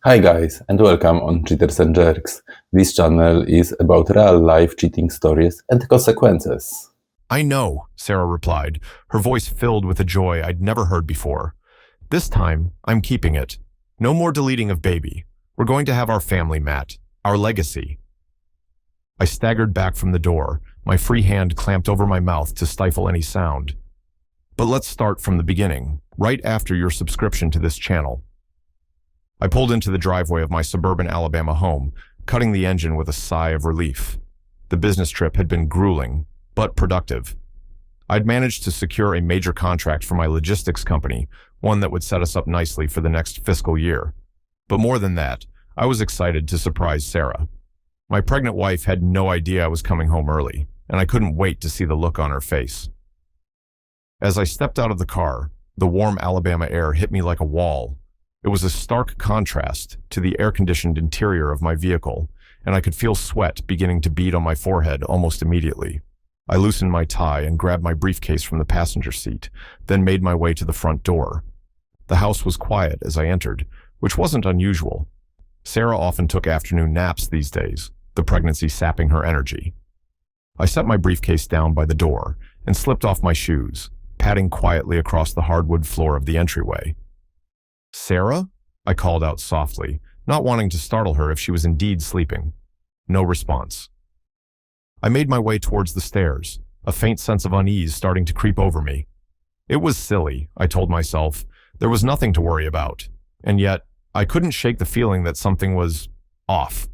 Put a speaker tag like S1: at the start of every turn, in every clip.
S1: Hi guys, and welcome on Cheaters and Jerks. This channel is about real-life cheating stories and consequences.
S2: I know, Sarah replied, her voice filled with a joy I'd never heard before. This time, I'm keeping it. No more deleting of baby. We're going to have our family, Matt. Our legacy. I staggered back from the door, my free hand clamped over my mouth to stifle any sound. But let's start from the beginning, right after your subscription to this channel. I pulled into the driveway of my suburban Alabama home, cutting the engine with a sigh of relief. The business trip had been grueling, but productive. I'd managed to secure a major contract for my logistics company, one that would set us up nicely for the next fiscal year. But more than that, I was excited to surprise Sarah. My pregnant wife had no idea I was coming home early, and I couldn't wait to see the look on her face. As I stepped out of the car, the warm Alabama air hit me like a wall. It was a stark contrast to the air-conditioned interior of my vehicle, and I could feel sweat beginning to bead on my forehead almost immediately. I loosened my tie and grabbed my briefcase from the passenger seat, then made my way to the front door. The house was quiet as I entered, which wasn't unusual. Sarah often took afternoon naps these days, the pregnancy sapping her energy. I set my briefcase down by the door and slipped off my shoes, padding quietly across the hardwood floor of the entryway. "Sarah?" I called out softly, not wanting to startle her if she was indeed sleeping. No response. I made my way towards the stairs, a faint sense of unease starting to creep over me. It was silly, I told myself. There was nothing to worry about. And yet, I couldn't shake the feeling that something was off.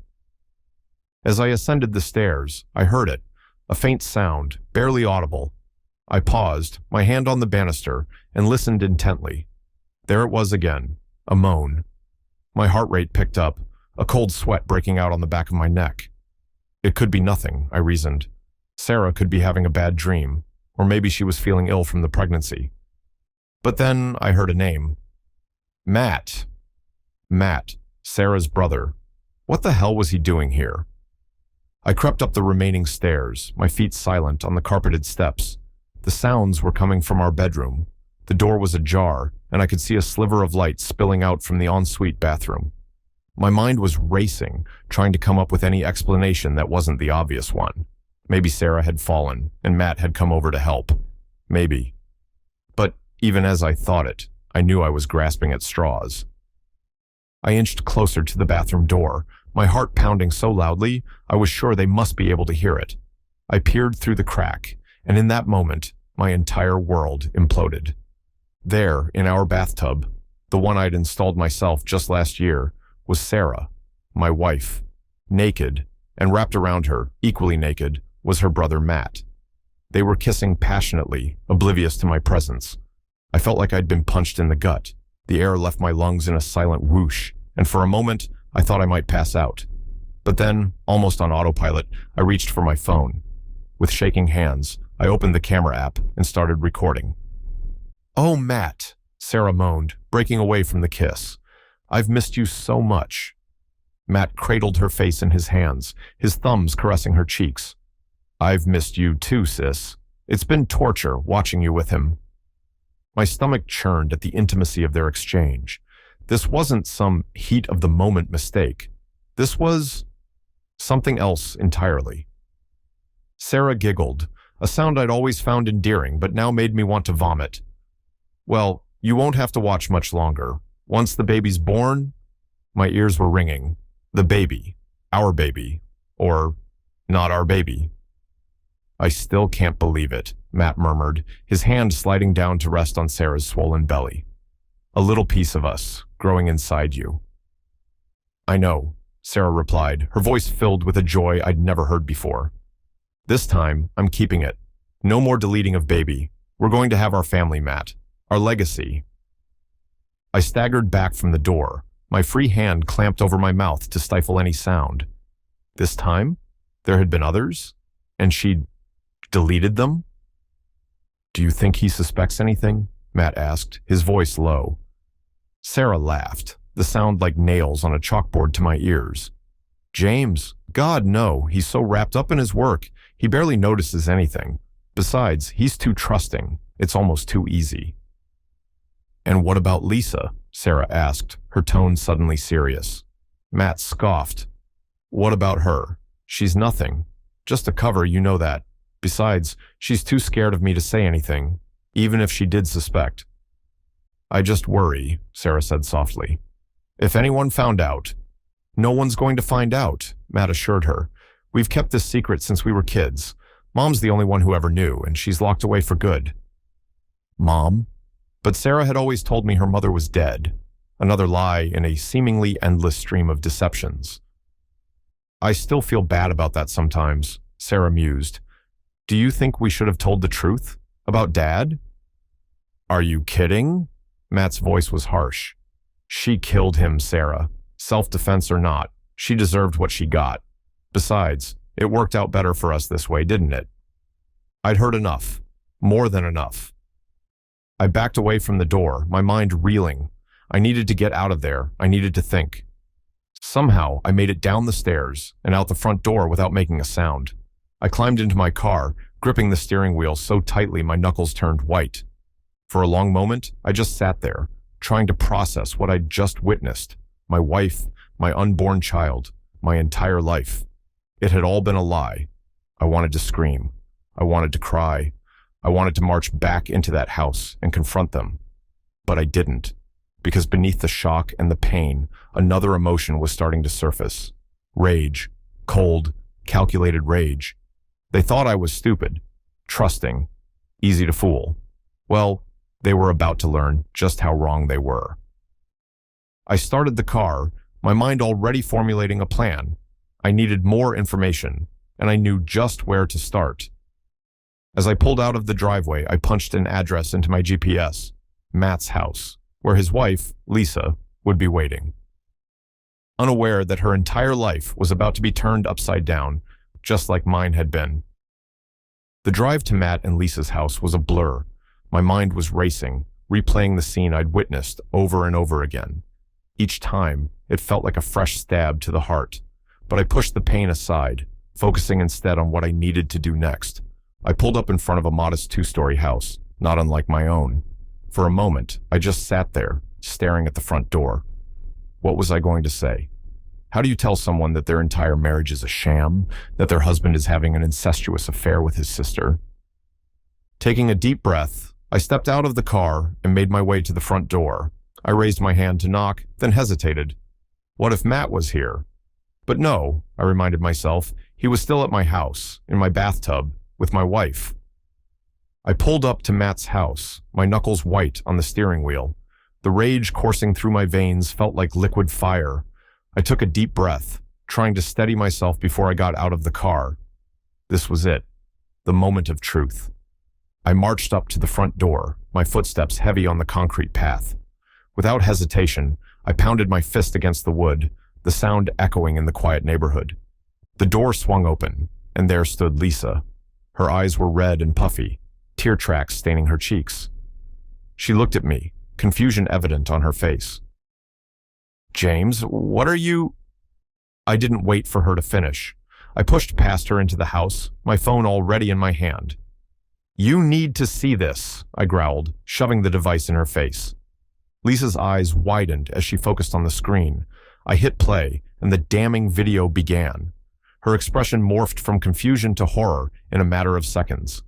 S2: As I ascended the stairs, I heard it, a faint sound, barely audible. I paused, my hand on the banister, and listened intently. There it was again, a moan. My heart rate picked up, a cold sweat breaking out on the back of my neck. It could be nothing, I reasoned. Sarah could be having a bad dream, or maybe she was feeling ill from the pregnancy. But then I heard a name. Matt. Matt, Sarah's brother. What the hell was he doing here? I crept up the remaining stairs, my feet silent on the carpeted steps. The sounds were coming from our bedroom. The door was ajar, and I could see a sliver of light spilling out from the ensuite bathroom. My mind was racing, trying to come up with any explanation that wasn't the obvious one. Maybe Sarah had fallen, and Matt had come over to help. Maybe. But even as I thought it, I knew I was grasping at straws. I inched closer to the bathroom door, my heart pounding so loudly, I was sure they must be able to hear it. I peered through the crack, and in that moment, my entire world imploded. There, in our bathtub, the one I'd installed myself just last year, was Sarah, my wife. Naked, and wrapped around her, equally naked, was her brother Matt. They were kissing passionately, oblivious to my presence. I felt like I'd been punched in the gut. The air left my lungs in a silent whoosh, and for a moment, I thought I might pass out. But then, almost on autopilot, I reached for my phone. With shaking hands, I opened the camera app and started recording. "Oh, Matt," Sarah moaned, breaking away from the kiss. "I've missed you so much." Matt cradled her face in his hands, his thumbs caressing her cheeks. "I've missed you too, sis. It's been torture watching you with him." My stomach churned at the intimacy of their exchange. This wasn't some heat-of-the-moment mistake. This was something else entirely. Sarah giggled, a sound I'd always found endearing but now made me want to vomit. "Well, you won't have to watch much longer. Once the baby's born..." My ears were ringing. The baby. Our baby. Or not our baby. "I still can't believe it," Matt murmured, his hand sliding down to rest on Sarah's swollen belly. "A little piece of us, growing inside you." "I know," Sarah replied, her voice filled with a joy I'd never heard before. "This time, I'm keeping it. No more deleting of baby. We're going to have our family, Matt. Our legacy." I staggered back from the door, my free hand clamped over my mouth to stifle any sound. This time, there had been others, and she'd deleted them? "Do you think he suspects anything?" Matt asked, his voice low. Sarah laughed, the sound like nails on a chalkboard to my ears. "James, God, no, he's so wrapped up in his work, he barely notices anything. Besides, he's too trusting. It's almost too easy." "And what about Lisa?" Sarah asked, her tone suddenly serious. Matt scoffed. What about her? She's nothing. Just a cover, you know that. Besides, she's too scared of me to say anything, even if she did suspect. I just worry, Sarah said softly. If anyone found out. No one's going to find out, Matt assured her. We've kept this secret since we were kids. Mom's the only one who ever knew, and she's locked away for good. Mom? But Sarah had always told me her mother was dead. Another lie in a seemingly endless stream of deceptions. I still feel bad about that sometimes, Sarah mused. Do you think we should have told the truth? About Dad? Are you kidding? Matt's voice was harsh. She killed him, Sarah. Self-defense or not, she deserved what she got. Besides, it worked out better for us this way, didn't it? I'd heard enough. More than enough. I backed away from the door, my mind reeling. I needed to get out of there. I needed to think. Somehow, I made it down the stairs and out the front door without making a sound. I climbed into my car, gripping the steering wheel so tightly my knuckles turned white. For a long moment, I just sat there, trying to process what I'd just witnessed. My wife, my unborn child, my entire life. It had all been a lie. I wanted to scream. I wanted to cry. I wanted to march back into that house and confront them. But I didn't, because beneath the shock and the pain, another emotion was starting to surface. Rage. Cold, calculated rage. They thought I was stupid, trusting, easy to fool. Well, they were about to learn just how wrong they were. I started the car, my mind already formulating a plan. I needed more information, and I knew just where to start. As I pulled out of the driveway, I punched an address into my GPS, Matt's house, where his wife, Lisa, would be waiting. Unaware that her entire life was about to be turned upside down, just like mine had been. The drive to Matt and Lisa's house was a blur. My mind was racing, replaying the scene I'd witnessed over and over again. Each time, it felt like a fresh stab to the heart, but I pushed the pain aside, focusing instead on what I needed to do next. I pulled up in front of a modest two-story house, not unlike my own. For a moment, I just sat there, staring at the front door. What was I going to say? How do you tell someone that their entire marriage is a sham, that their husband is having an incestuous affair with his sister? Taking a deep breath, I stepped out of the car and made my way to the front door. I raised my hand to knock, then hesitated. What if Matt was here? But no, I reminded myself, he was still at my house, in my bathtub, with my wife. I pulled up to Matt's house, my knuckles white on the steering wheel. The rage coursing through my veins felt like liquid fire. I took a deep breath, trying to steady myself before I got out of the car. This was it, the moment of truth. I marched up to the front door, my footsteps heavy on the concrete path. Without hesitation, I pounded my fist against the wood, the sound echoing in the quiet neighborhood. The door swung open, and there stood Lisa. Her eyes were red and puffy, tear tracks staining her cheeks. She looked at me, confusion evident on her face. James, what are you? I didn't wait for her to finish. I pushed past her into the house, my phone already in my hand. You need to see this, I growled, shoving the device in her face. Lisa's eyes widened as she focused on the screen. I hit play, and the damning video began. Her expression morphed from confusion to horror in a matter of seconds.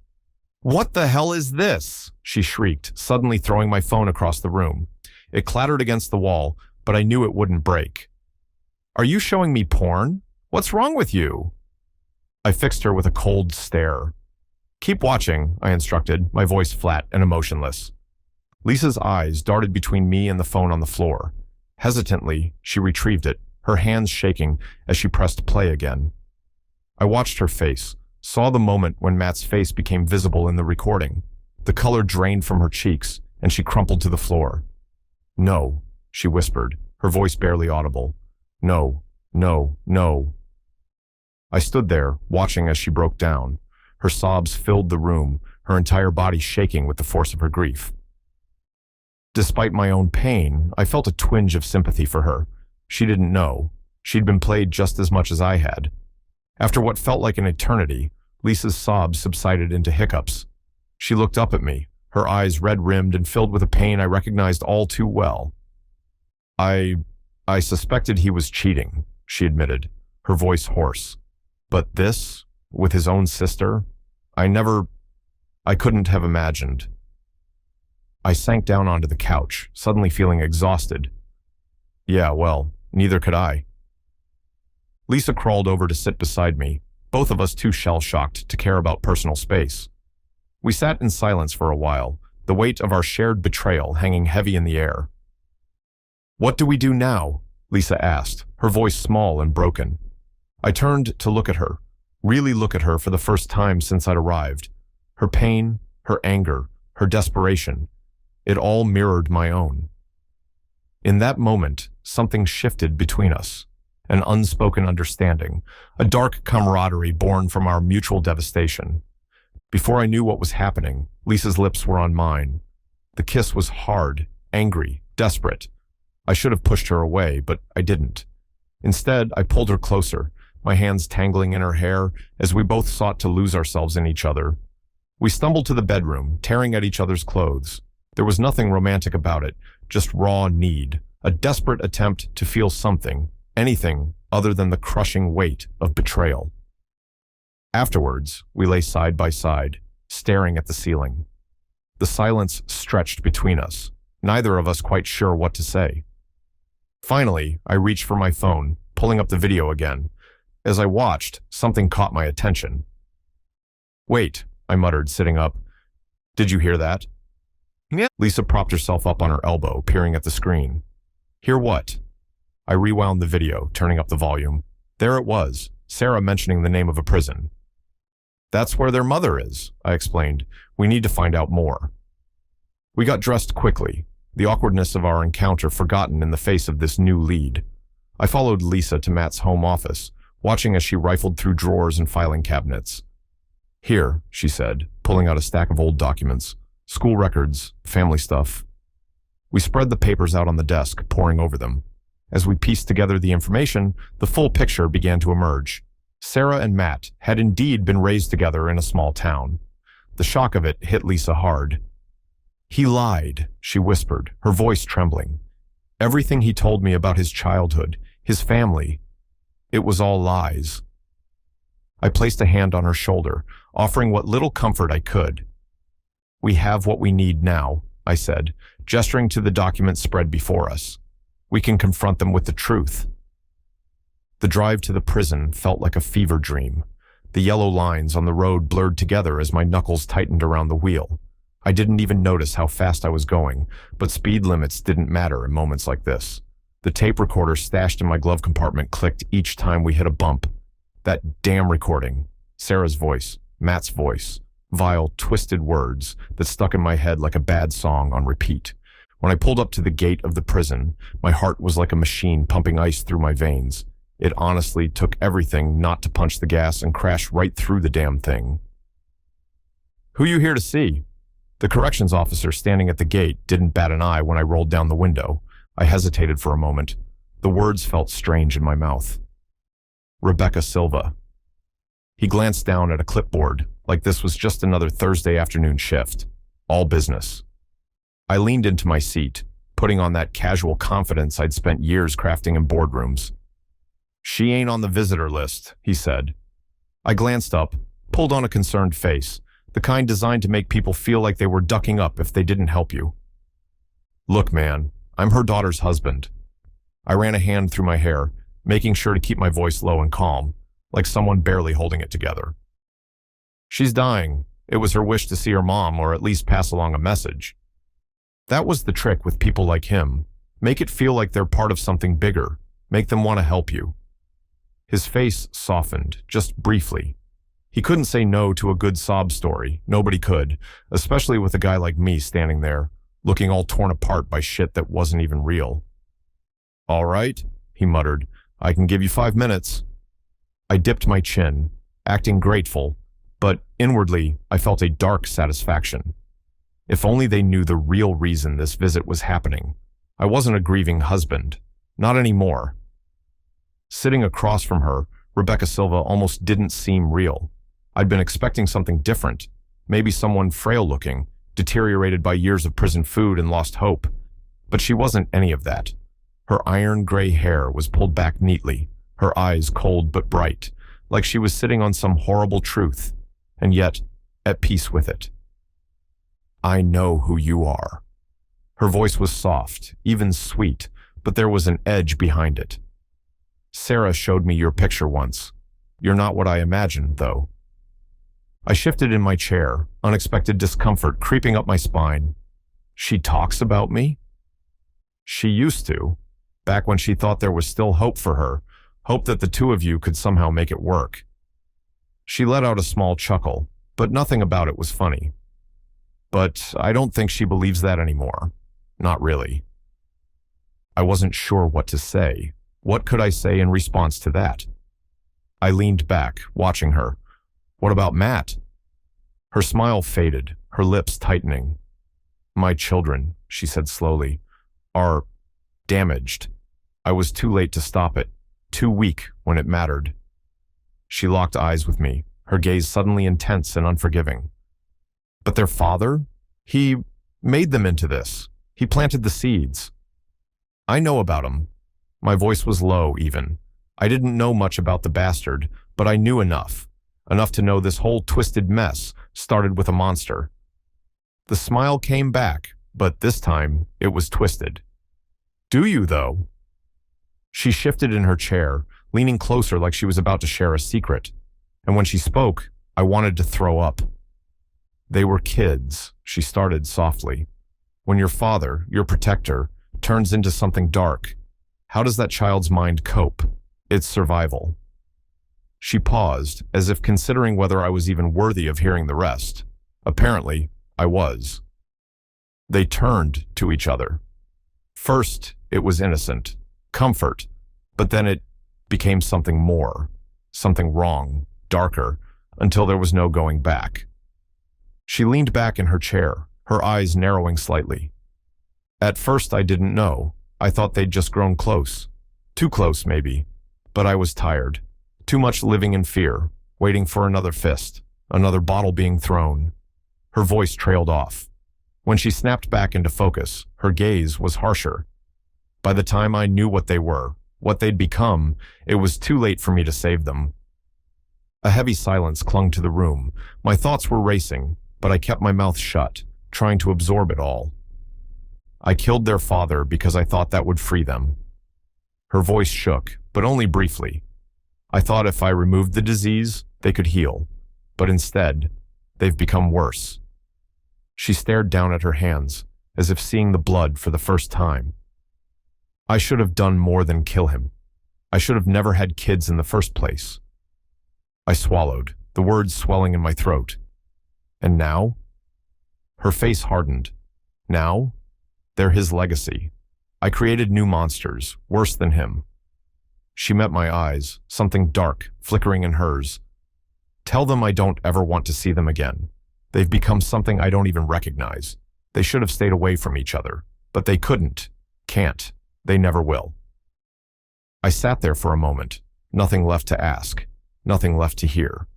S2: What the hell is this? She shrieked, suddenly throwing my phone across the room. It clattered against the wall, but I knew it wouldn't break. Are you showing me porn? What's wrong with you? I fixed her with a cold stare. Keep watching, I instructed, my voice flat and emotionless. Lisa's eyes darted between me and the phone on the floor. Hesitantly, she retrieved it, her hands shaking as she pressed play again. I watched her face, saw the moment when Matt's face became visible in the recording. The color drained from her cheeks, and she crumpled to the floor. No, she whispered, her voice barely audible. No, no, no. I stood there, watching as she broke down. Her sobs filled the room, her entire body shaking with the force of her grief. Despite my own pain, I felt a twinge of sympathy for her. She didn't know. She'd been played just as much as I had. After what felt like an eternity, Lisa's sobs subsided into hiccups. She looked up at me, her eyes red-rimmed and filled with a pain I recognized all too well. I, I suspected he was cheating, she admitted, her voice hoarse. But this, with his own sister, I couldn't have imagined. I sank down onto the couch, suddenly feeling exhausted. Yeah, well, neither could I. Lisa crawled over to sit beside me, both of us too shell-shocked to care about personal space. We sat in silence for a while, the weight of our shared betrayal hanging heavy in the air. What do we do now? Lisa asked, her voice small and broken. I turned to look at her, really look at her for the first time since I'd arrived. Her pain, her anger, her desperation, it all mirrored my own. In that moment, something shifted between us. An unspoken understanding, a dark camaraderie born from our mutual devastation. Before I knew what was happening, Lisa's lips were on mine. The kiss was hard, angry, desperate. I should have pushed her away, but I didn't. Instead, I pulled her closer, my hands tangling in her hair as we both sought to lose ourselves in each other. We stumbled to the bedroom, tearing at each other's clothes. There was nothing romantic about it, just raw need, a desperate attempt to feel something, anything other than the crushing weight of betrayal. Afterwards, we lay side by side, staring at the ceiling. The silence stretched between us, neither of us quite sure what to say. Finally, I reached for my phone, pulling up the video again. As I watched, something caught my attention. Wait, I muttered, sitting up. Did you hear that? Yeah. Lisa propped herself up on her elbow, peering at the screen. Hear what? I rewound the video, turning up the volume. There it was, Sarah mentioning the name of a prison. That's where their mother is, I explained. We need to find out more. We got dressed quickly, the awkwardness of our encounter forgotten in the face of this new lead. I followed Lisa to Matt's home office, watching as she rifled through drawers and filing cabinets. Here, she said, pulling out a stack of old documents, school records, family stuff. We spread the papers out on the desk, poring over them. As we pieced together the information, the full picture began to emerge. Sarah and Matt had indeed been raised together in a small town. The shock of it hit Lisa hard. He lied, she whispered, her voice trembling. Everything he told me about his childhood, his family, it was all lies. I placed a hand on her shoulder, offering what little comfort I could. We have what we need now, I said, gesturing to the documents spread before us. We can confront them with the truth. The drive to the prison felt like a fever dream. The yellow lines on the road blurred together as my knuckles tightened around the wheel. I didn't even notice how fast I was going, but speed limits didn't matter in moments like this. The tape recorder stashed in my glove compartment clicked each time we hit a bump. That damn recording. Sarah's voice, Matt's voice, vile, twisted words that stuck in my head like a bad song on repeat. When I pulled up to the gate of the prison, my heart was like a machine pumping ice through my veins. It honestly took everything not to punch the gas and crash right through the damn thing. Who you here to see? The corrections officer standing at the gate didn't bat an eye when I rolled down the window. I hesitated for a moment. The words felt strange in my mouth. Rebecca Silva. He glanced down at a clipboard, like this was just another Thursday afternoon shift. All business. I leaned into my seat, putting on that casual confidence I'd spent years crafting in boardrooms. She ain't on the visitor list, he said. I glanced up, pulled on a concerned face, the kind designed to make people feel like they were ducking up if they didn't help you. Look, man, I'm her daughter's husband. I ran a hand through my hair, making sure to keep my voice low and calm, like someone barely holding it together. She's dying. It was her wish to see her mom or at least pass along a message. That was the trick with people like him. Make it feel like they're part of something bigger. Make them want to help you. His face softened, just briefly. He couldn't say no to a good sob story. Nobody could, especially with a guy like me standing there, looking all torn apart by shit that wasn't even real. All right, he muttered. I can give you 5 minutes. I dipped my chin, acting grateful, but inwardly I felt a dark satisfaction. If only they knew the real reason this visit was happening. I wasn't a grieving husband. Not anymore. Sitting across from her, Rebecca Silva almost didn't seem real. I'd been expecting something different, maybe someone frail-looking, deteriorated by years of prison food and lost hope. But she wasn't any of that. Her iron gray hair was pulled back neatly, her eyes cold but bright, like she was sitting on some horrible truth, and yet at peace with it. "I know who you are." Her voice was soft, even sweet, but there was an edge behind it. "Sarah showed me your picture once. You're not what I imagined, though." I shifted in my chair, unexpected discomfort creeping up my spine. "She talks about me?" "She used to, back when she thought there was still hope for her, hope that the two of you could somehow make it work." She let out a small chuckle, but nothing about it was funny. "But I don't think she believes that anymore. Not really." I wasn't sure what to say. What could I say in response to that? I leaned back, watching her. "What about Matt?" Her smile faded, her lips tightening. "My children," she said slowly, "are damaged. I was too late to stop it, too weak when it mattered." She locked eyes with me, her gaze suddenly intense and unforgiving. "But their father? He made them into this. He planted the seeds." "I know about him." My voice was low, even. I didn't know much about the bastard, but I knew enough to know this whole twisted mess started with a monster. The smile came back, but this time it was twisted. "Do you, though?" She shifted in her chair, leaning closer like she was about to share a secret. And when she spoke, I wanted to throw up. "They were kids," she started softly. "When your father, your protector, turns into something dark, how does that child's mind cope? It's survival." She paused, as if considering whether I was even worthy of hearing the rest. Apparently, I was. They turned to each other. First, it was innocent, comfort, but then it became something more, something wrong, darker, until there was no going back. She leaned back in her chair, her eyes narrowing slightly. "At first, I didn't know. I thought they'd just grown close. Too close, maybe. But I was tired. Too much living in fear, waiting for another fist, another bottle being thrown." Her voice trailed off. When she snapped back into focus, her gaze was harsher. By the time I knew what they were, what they'd become, it was too late for me to save them. A heavy silence clung to the room. My thoughts were racing, but I kept my mouth shut, trying to absorb it all. "I killed their father because I thought that would free them." Her voice shook, but only briefly. "I thought if I removed the disease, they could heal. But instead, they've become worse." She stared down at her hands, as if seeing the blood for the first time. "I should have done more than kill him. I should have never had kids in the first place." I swallowed, the words swelling in my throat. "And now?" Her face hardened. "Now? They're his legacy. I created new monsters, worse than him." She met my eyes, something dark flickering in hers. "Tell them I don't ever want to see them again. They've become something I don't even recognize. They should have stayed away from each other, but they couldn't, can't, they never will." I sat there for a moment, nothing left to ask, nothing left to hear.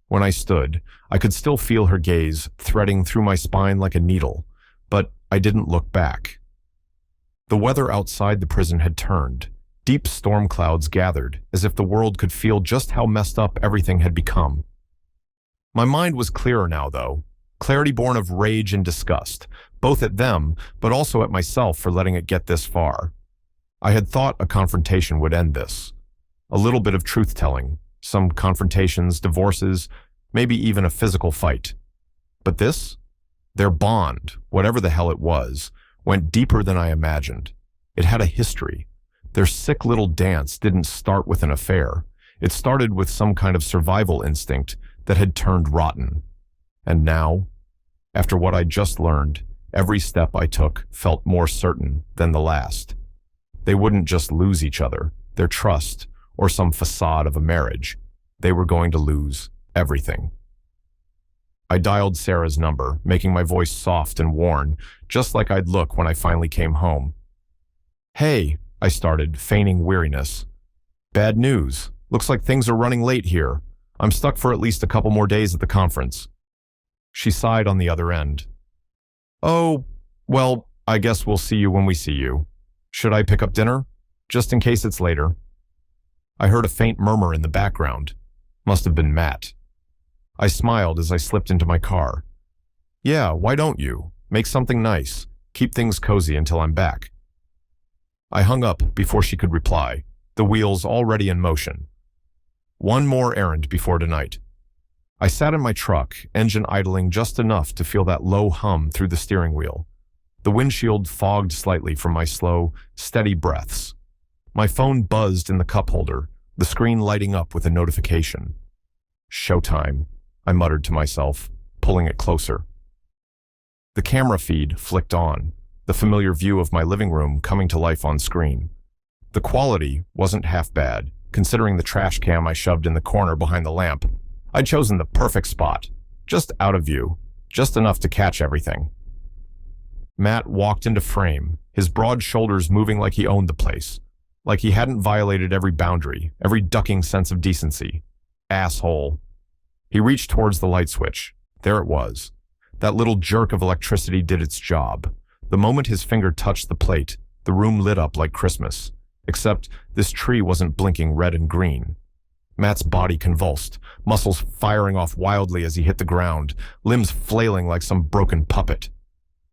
S2: When I stood, I could still feel her gaze threading through my spine like a needle, but I didn't look back. The weather outside the prison had turned. Deep storm clouds gathered, as if the world could feel just how messed up everything had become. My mind was clearer now, though, clarity born of rage and disgust, both at them, but also at myself for letting it get this far. I had thought a confrontation would end this. A little bit of truth-telling, some confrontations, divorces, maybe even a physical fight. But this? Their bond, whatever the hell it was, went deeper than I imagined. It had a history. Their sick little dance didn't start with an affair. It started with some kind of survival instinct that had turned rotten. And now, after what I'd just learned, every step I took felt more certain than the last. They wouldn't just lose each other, their trust, or some facade of a marriage. They were going to lose everything. I dialed Sarah's number, making my voice soft and worn, just like I'd look when I finally came home. "Hey," I started, feigning weariness. "Bad news. Looks like things are running late here. I'm stuck for at least a couple more days at the conference." She sighed on the other end. "Oh, well, I guess we'll see you when we see you." Should I pick up dinner? Just in case it's later. I heard a faint murmur in the background. Must have been Matt. I smiled as I slipped into my car. Yeah, why don't you? Make something nice. Keep things cozy until I'm back. I hung up before she could reply, the wheels already in motion. One more errand before tonight. I sat in my truck, engine idling just enough to feel that low hum through the steering wheel. The windshield fogged slightly from my slow, steady breaths. My phone buzzed in the cup holder, the screen lighting up with a notification. Showtime, I muttered to myself, pulling it closer. The camera feed flicked on, the familiar view of my living room coming to life on screen. The quality wasn't half bad, considering the trash cam I shoved in the corner behind the lamp. I'd chosen the perfect spot, just out of view, just enough to catch everything. Matt walked into frame, his broad shoulders moving like he owned the place, like he hadn't violated every boundary, every ducking sense of decency. Asshole. He reached towards the light switch. There it was. That little jerk of electricity did its job. The moment his finger touched the plate, the room lit up like Christmas. Except this tree wasn't blinking red and green. Matt's body convulsed, muscles firing off wildly as he hit the ground, limbs flailing like some broken puppet.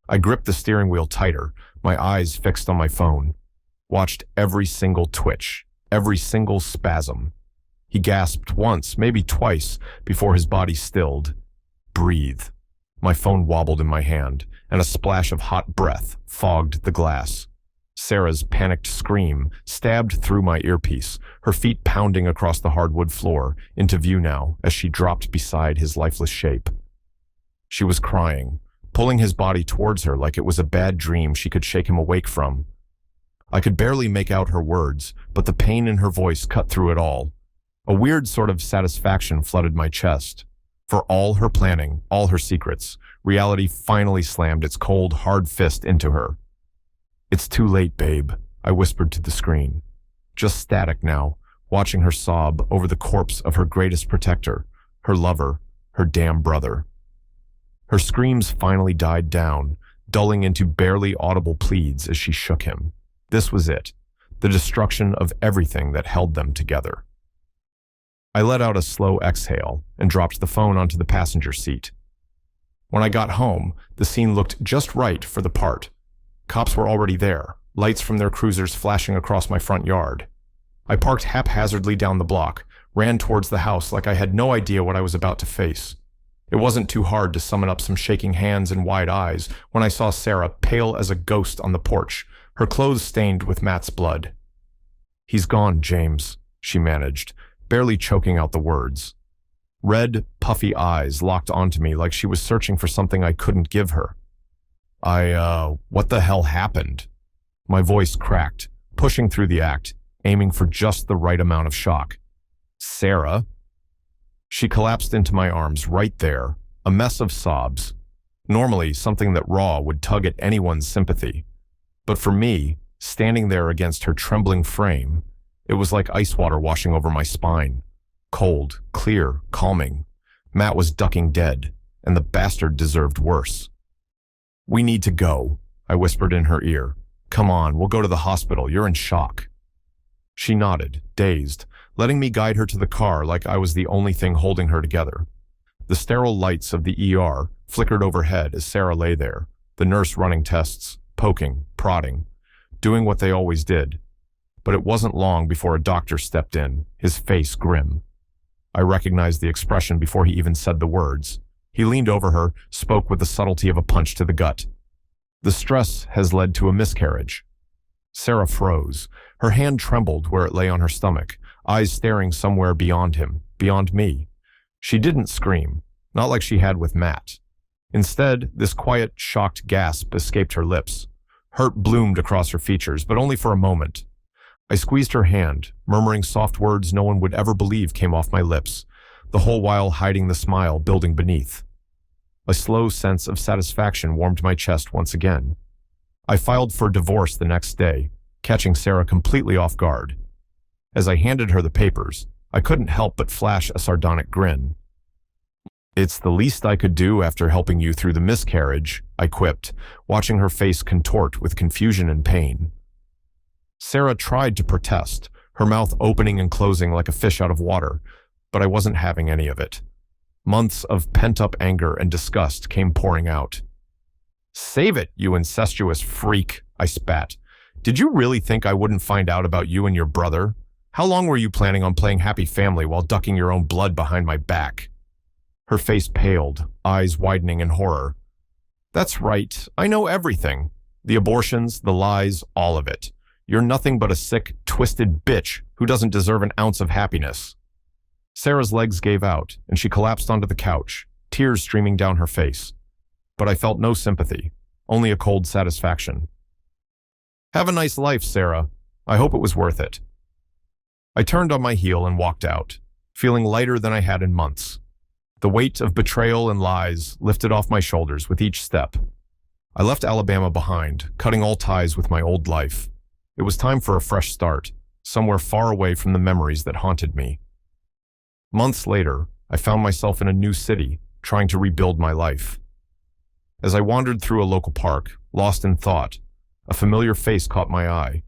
S2: I gripped the steering wheel tighter, my eyes fixed on my phone. Watched every single twitch, every single spasm. He gasped once, maybe twice, before his body stilled. Breathe. My phone wobbled in my hand, and a splash of hot breath fogged the glass. Sarah's panicked scream stabbed through my earpiece, her feet pounding across the hardwood floor, into view now as she dropped beside his lifeless shape. She was crying, pulling his body towards her like it was a bad dream she could shake him awake from. I could barely make out her words, but the pain in her voice cut through it all. A weird sort of satisfaction flooded my chest. For all her planning, all her secrets, reality finally slammed its cold, hard fist into her. It's too late, babe, I whispered to the screen. Just static now, watching her sob over the corpse of her greatest protector, her lover, her damn brother. Her screams finally died down, dulling into barely audible pleads as she shook him. This was it, the destruction of everything that held them together. I let out a slow exhale and dropped the phone onto the passenger seat. When I got home, the scene looked just right for the part. Cops were already there, lights from their cruisers flashing across my front yard. I parked haphazardly down the block, ran towards the house like I had no idea what I was about to face. It wasn't too hard to summon up some shaking hands and wide eyes when I saw Sarah pale as a ghost on the porch, her clothes stained with Matt's blood. "He's gone, James," she managed, barely choking out the words. Red, puffy eyes locked onto me like she was searching for something I couldn't give her. What the hell happened? My voice cracked, pushing through the act, aiming for just the right amount of shock. Sarah? She collapsed into my arms right there, a mess of sobs. Normally, something that raw would tug at anyone's sympathy. But for me, standing there against her trembling frame, it was like ice water washing over my spine. Cold, clear, calming. Matt was ducking dead, and the bastard deserved worse. "We need to go," I whispered in her ear. "Come on, we'll go to the hospital. You're in shock." She nodded, dazed, letting me guide her to the car like I was the only thing holding her together. The sterile lights of the ER flickered overhead as Sarah lay there, the nurse running tests, poking, prodding, doing what they always did. But it wasn't long before a doctor stepped in, his face grim. I recognized the expression before he even said the words. He leaned over her, spoke with the subtlety of a punch to the gut. "The stress has led to a miscarriage." Sarah froze. Her hand trembled where it lay on her stomach, eyes staring somewhere beyond him, beyond me. She didn't scream, not like she had with Matt. Instead, this quiet, shocked gasp escaped her lips. Hurt bloomed across her features, but only for a moment. I squeezed her hand, murmuring soft words no one would ever believe came off my lips, the whole while hiding the smile building beneath. A slow sense of satisfaction warmed my chest once again. I filed for divorce the next day, catching Sarah completely off guard. As I handed her the papers, I couldn't help but flash a sardonic grin. "It's the least I could do after helping you through the miscarriage," I quipped, watching her face contort with confusion and pain. Sarah tried to protest, her mouth opening and closing like a fish out of water, but I wasn't having any of it. Months of pent-up anger and disgust came pouring out. "Save it, you incestuous freak," I spat. "Did you really think I wouldn't find out about you and your brother? How long were you planning on playing happy family while ducking your own blood behind my back?" Her face paled, eyes widening in horror. "That's right, I know everything. The abortions, the lies, all of it. You're nothing but a sick, twisted bitch who doesn't deserve an ounce of happiness." Sarah's legs gave out, and she collapsed onto the couch, tears streaming down her face. But I felt no sympathy, only a cold satisfaction. "Have a nice life, Sarah. I hope it was worth it." I turned on my heel and walked out, feeling lighter than I had in months. The weight of betrayal and lies lifted off my shoulders with each step. I left Alabama behind, cutting all ties with my old life. It was time for a fresh start, somewhere far away from the memories that haunted me. Months later, I found myself in a new city, trying to rebuild my life. As I wandered through a local park, lost in thought, a familiar face caught my eye.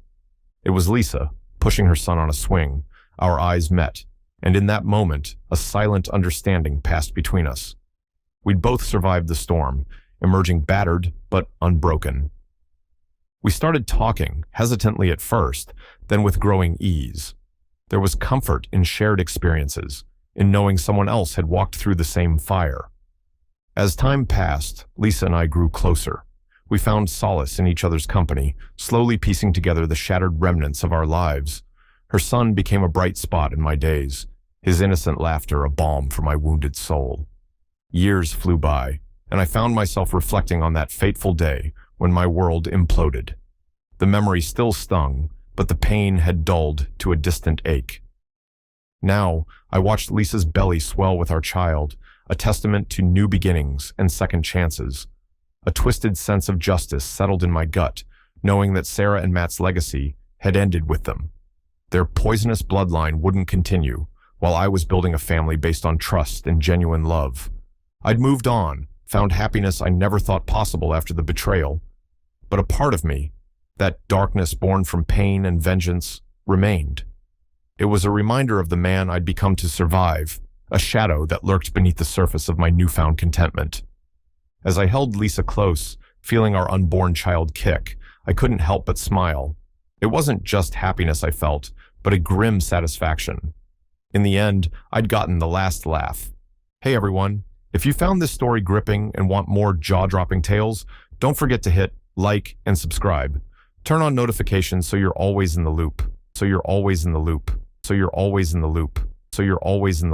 S2: It was Lisa, pushing her son on a swing. Our eyes met, and in that moment, a silent understanding passed between us. We'd both survived the storm, emerging battered but unbroken. We started talking, hesitantly at first, then with growing ease. There was comfort in shared experiences, in knowing someone else had walked through the same fire. As time passed, Lisa and I grew closer. We found solace in each other's company, slowly piecing together the shattered remnants of our lives. Her son became a bright spot in my days, his innocent laughter a balm for my wounded soul. Years flew by, and I found myself reflecting on that fateful day when my world imploded. The memory still stung, but the pain had dulled to a distant ache. Now, I watched Lisa's belly swell with our child, a testament to new beginnings and second chances. A twisted sense of justice settled in my gut, knowing that Sarah and Matt's legacy had ended with them. Their poisonous bloodline wouldn't continue, while I was building a family based on trust and genuine love. I'd moved on, found happiness I never thought possible after the betrayal. But a part of me, that darkness born from pain and vengeance, remained. It was a reminder of the man I'd become to survive, a shadow that lurked beneath the surface of my newfound contentment. As I held Lisa close, feeling our unborn child kick, I couldn't help but smile. It wasn't just happiness I felt, but a grim satisfaction. In the end, I'd gotten the last laugh. Hey everyone, if you found this story gripping and want more jaw-dropping tales, don't forget to hit like and subscribe. Turn on notifications so you're always in the loop. So you're always in the loop. So you're always in the loop. So you're always in the